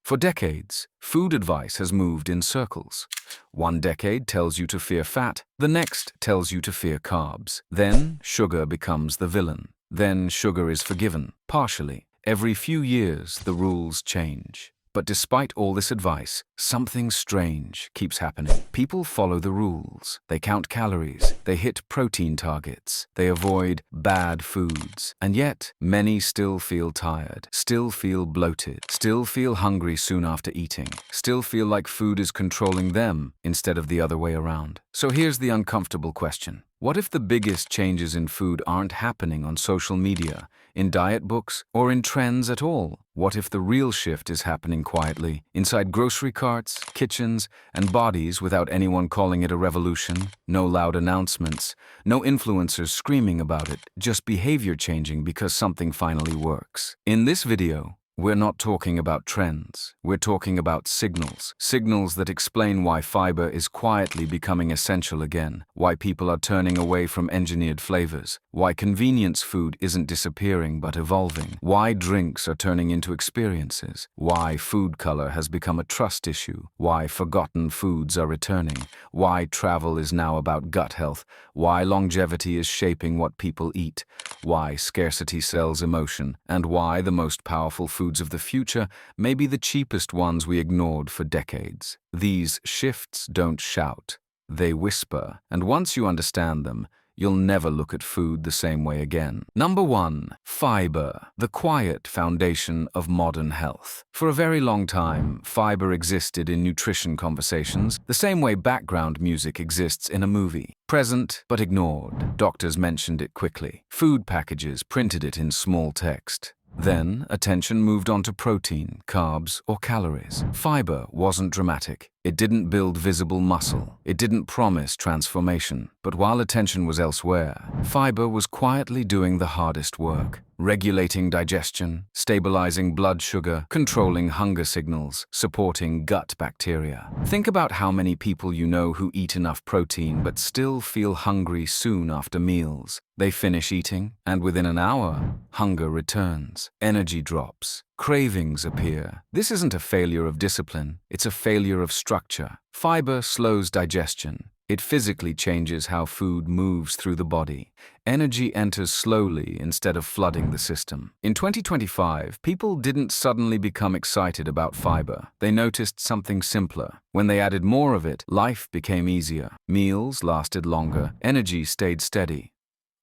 For decades, food advice has moved in circles. One decade tells you to fear fat, the next tells you to fear carbs. Then sugar becomes the villain. Then sugar is forgiven, partially. Every few years, the rules change. But despite all this advice, something strange keeps happening. People follow the rules. They count calories. They hit protein targets. They avoid bad foods. And yet, many still feel tired, still feel bloated, still feel hungry soon after eating, still feel like food is controlling them instead of the other way around. So here's the uncomfortable question. What if the biggest changes in food aren't happening on social media, in diet books, or in trends at all? What if the real shift is happening quietly, inside grocery carts, kitchens, and bodies without anyone calling it a revolution? No loud announcements, no influencers screaming about it, just behavior changing because something finally works. In this video, we're not talking about trends. We're talking about signals. Signals that explain why fiber is quietly becoming essential again, why people are turning away from engineered flavors, why convenience food isn't disappearing but evolving, why drinks are turning into experiences, why food color has become a trust issue, why forgotten foods are returning, why travel is now about gut health, why longevity is shaping what people eat, why scarcity sells emotion, and why the most powerful foods of the future may be the cheapest ones we ignored for decades. These shifts don't shout, they whisper, and once you understand them, you'll never look at food the same way again. Number 1. Fiber, the quiet foundation of modern health. For a very long time, fiber existed in nutrition conversations, the same way background music exists in a movie. Present, but ignored. Doctors mentioned it quickly. Food packages printed it in small text. Then, attention moved on to protein, carbs, or calories. Fiber wasn't dramatic. It didn't build visible muscle. It didn't promise transformation. But while attention was elsewhere, fiber was quietly doing the hardest work. Regulating digestion, stabilizing blood sugar, controlling hunger signals, supporting gut bacteria. Think about how many people you know who eat enough protein but still feel hungry soon after meals. They finish eating, and within an hour, hunger returns. Energy drops. Cravings appear. This isn't a failure of discipline, it's a failure of structure. Fiber slows digestion. It physically changes how food moves through the body. Energy enters slowly instead of flooding the system. In 2025, people didn't suddenly become excited about fiber. They noticed something simpler. When they added more of it, life became easier. Meals lasted longer. Energy stayed steady.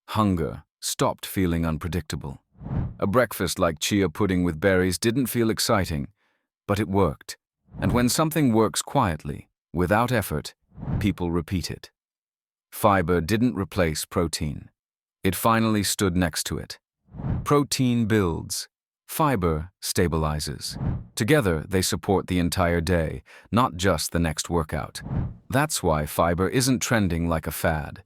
Hunger stopped feeling unpredictable. A breakfast like chia pudding with berries didn't feel exciting, but it worked. And when something works quietly, without effort, people repeat it. Fiber didn't replace protein. It finally stood next to it. Protein builds. Fiber stabilizes. Together, they support the entire day, not just the next workout. That's why fiber isn't trending like a fad.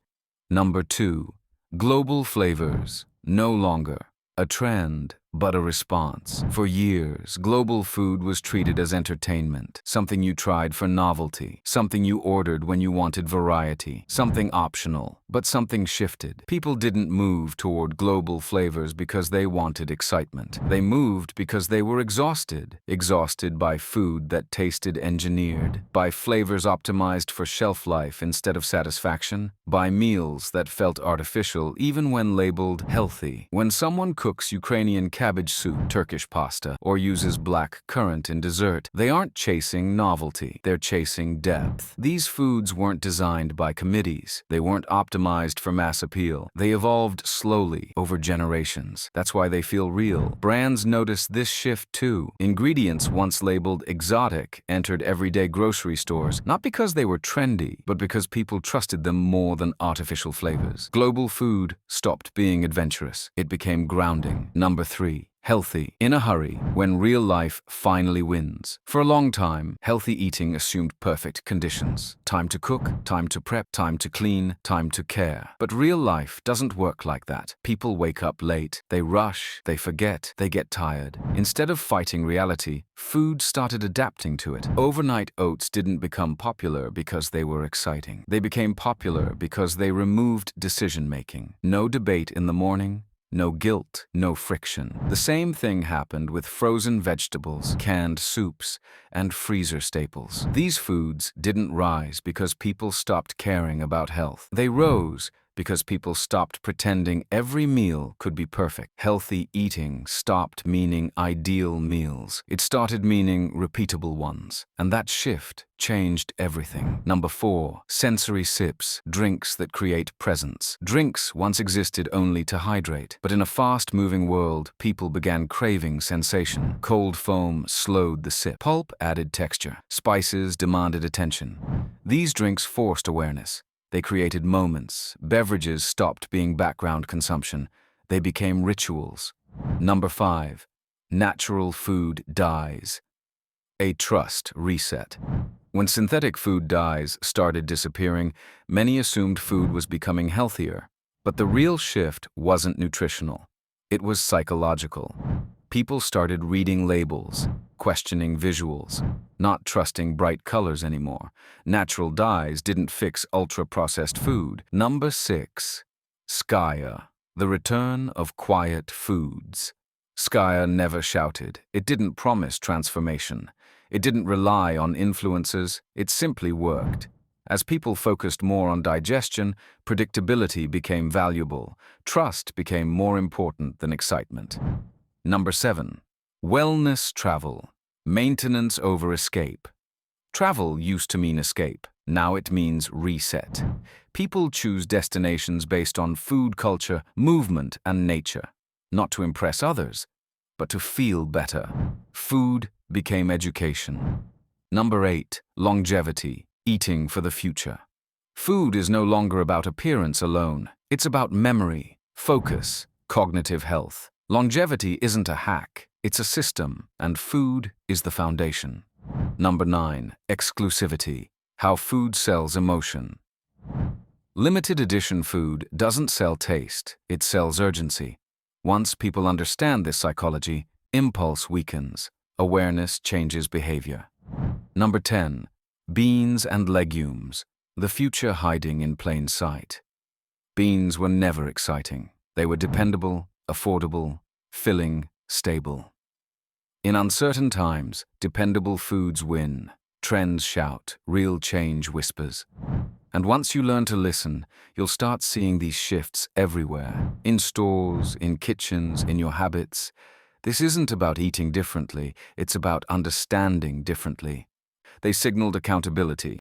Number 2. Global flavors. No longer a trend, but a response. For years, global food was treated as entertainment, something you tried for novelty, something you ordered when you wanted variety, something optional. But something shifted. People didn't move toward global flavors because they wanted excitement. They moved because they were exhausted. Exhausted by food that tasted engineered, by flavors optimized for shelf life instead of satisfaction, by meals that felt artificial even when labeled healthy. When someone cooks Ukrainian cabbage soup, Turkish pasta, or uses black currant in dessert, they aren't chasing novelty, they're chasing depth. These foods weren't designed by committees. They weren't optimized for mass appeal. They evolved slowly over generations. That's why they feel real. Brands noticed this shift too. Ingredients once labeled exotic entered everyday grocery stores, not because they were trendy, but because people trusted them more than artificial flavors. Global food stopped being adventurous. It became grounding. Number 3. Healthy, in a hurry, when real life finally wins. For a long time, healthy eating assumed perfect conditions. Time to cook, time to prep, time to clean, time to care. But real life doesn't work like that. People wake up late, they rush, they forget, they get tired. Instead of fighting reality, food started adapting to it. Overnight oats didn't become popular because they were exciting. They became popular because they removed decision-making. No debate in the morning, no guilt, no friction. The same thing happened with frozen vegetables, canned soups, and freezer staples. These foods didn't rise because people stopped caring about health. They rose because people stopped pretending every meal could be perfect. Healthy eating stopped meaning ideal meals. It started meaning repeatable ones. And that shift changed everything. Number 4, sensory sips, drinks that create presence. Drinks once existed only to hydrate, but in a fast-moving world, people began craving sensation. Cold foam slowed the sip. Pulp added texture. Spices demanded attention. These drinks forced awareness. They created moments. Beverages stopped being background consumption. They became rituals. Number 5, natural food dies. A trust reset. When synthetic food dyes started disappearing, many assumed food was becoming healthier. But the real shift wasn't nutritional. It was psychological. People started reading labels, questioning visuals, not trusting bright colors anymore. Natural dyes didn't fix ultra-processed food. Number 6, Skya, the return of quiet foods. Skya never shouted. It didn't promise transformation. It didn't rely on influencers. It simply worked. As people focused more on digestion, predictability became valuable. Trust became more important than excitement. Number 7, wellness travel, maintenance over escape. Travel used to mean escape. Now it means reset. People choose destinations based on food culture, movement, and nature. Not to impress others, but to feel better. Food became education. Number 8, longevity, eating for the future. Food is no longer about appearance alone. It's about memory, focus, cognitive health. Longevity isn't a hack, it's a system, and food is the foundation. Number 9, exclusivity, how food sells emotion. Limited edition food doesn't sell taste, it sells urgency. Once people understand this psychology, impulse weakens, awareness changes behavior. Number 10, beans and legumes, the future hiding in plain sight. Beans were never exciting. They were dependable, affordable, filling, stable. In uncertain times, dependable foods win. Trends shout, real change whispers. And once you learn to listen, you'll start seeing these shifts everywhere. In stores, in kitchens, in your habits. This isn't about eating differently, it's about understanding differently. They signaled accountability.